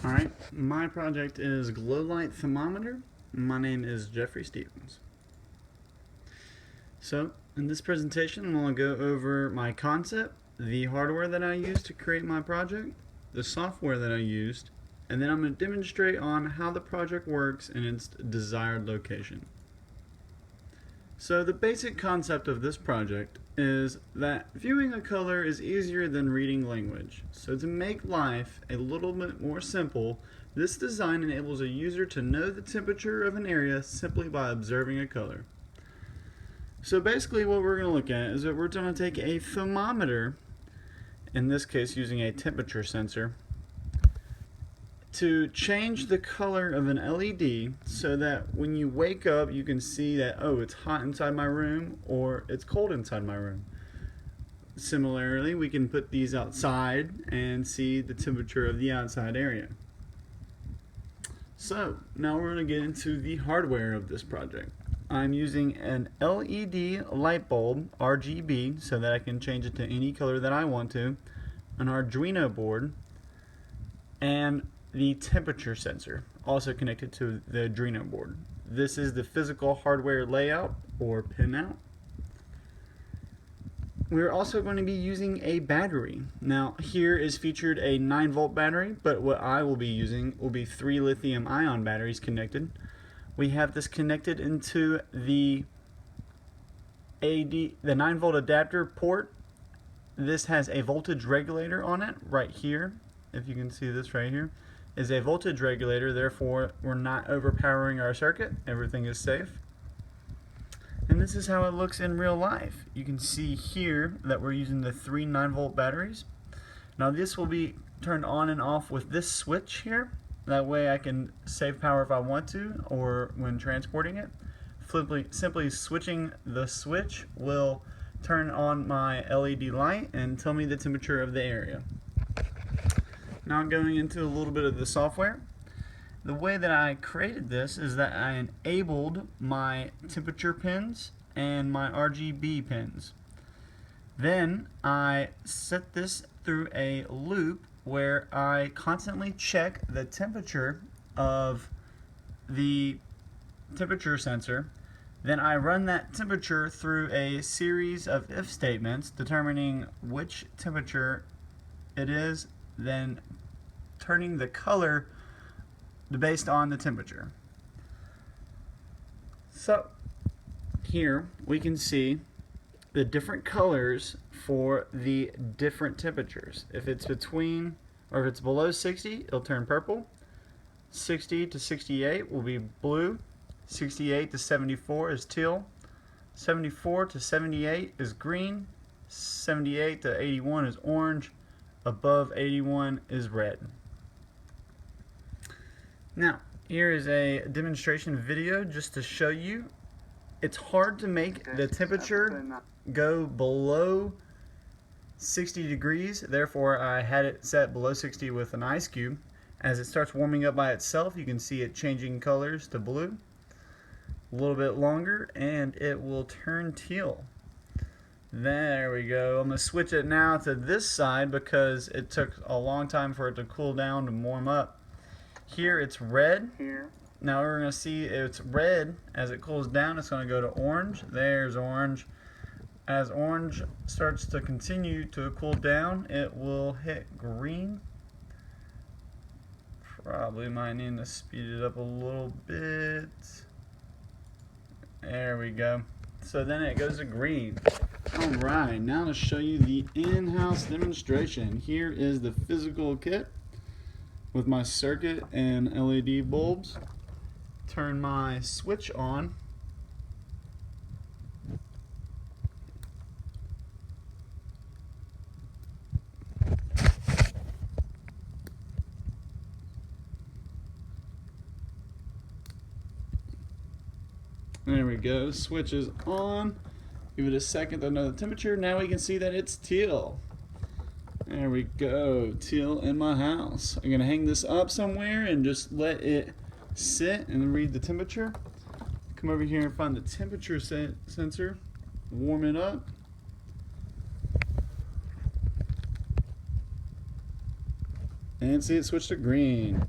Alright, my project is Glow Light Thermometer. My name is Geoffrey Stevens. So, in this presentation I'm going to go over my concept, the hardware that I used to create my project, the software that I used, and then I'm going to demonstrate on how the project works in its desired location. So the basic concept of this project is that viewing a color is easier than reading language. So to make life a little bit more simple, this design enables a user to know the temperature of an area simply by observing a color. So basically what we're going to look at is that we're going to take a thermometer, in this case using a temperature sensor, to change the color of an LED so that when you wake up you can see that, oh, it's hot inside my room or it's cold inside my room. Similarly, we can put these outside and see the temperature of the outside area. So now we're going to get into the hardware of this project. I'm using an LED light bulb, RGB, so that I can change it to any color that I want to, an Arduino board, and the temperature sensor, also connected to the Arduino board. This is the physical hardware layout, or pinout. We're also going to be using a battery. Now here is featured a 9-volt battery, but what I will be using will be 3 lithium-ion batteries connected. We have this connected into the 9-volt adapter port. This has a voltage regulator on it right here. If you can see this right here, is a voltage regulator, therefore we're not overpowering our circuit, everything is safe. And this is how it looks in real life. You can see here that we're using the 3 9-volt batteries. Now this will be turned on and off with this switch here. That way I can save power if I want to, or when transporting it. Simply switching the switch will turn on my LED light and tell me the temperature of the area. Now going into a little bit of the software. The way that I created this is that I enabled my temperature pins and my RGB pins. Then I set this through a loop where I constantly check the temperature of the temperature sensor. Then I run that temperature through a series of if statements determining which temperature it is, then turning the color based on the temperature. So here we can see the different colors for the different temperatures. If it's between, or if it's below 60, it'll turn purple. 60 to 68 will be blue. 68 to 74 is teal. 74 to 78 is green. 78 to 81 is orange. Above 81 is red. Now, here is a demonstration video just to show you. It's hard to make the temperature go below 60 degrees, therefore I had it set below 60 with an ice cube. As it starts warming up by itself, you can see it changing colors to blue. A little bit longer and it will turn teal. There we go. I'm going to switch it now to this side because it took a long time for it to cool down and warm up. Here it's red. Now we're going to see it's red. As it cools down, it's going to go to orange. There's orange. As orange starts to continue to cool down, it will hit green. Probably might need to speed it up a little bit. There we go. So then it goes to green. Alright, now to show you the in-house demonstration. Here is the physical kit with my circuit and LED bulbs. Turn my switch on. There we go, switch is on. Give it a second to know the temperature. Now we can see that it's teal. There we go, teal in my house. I'm gonna hang this up somewhere and just let it sit and read the temperature. Come over here and find the temperature sensor, warm it up. And see it switched to green.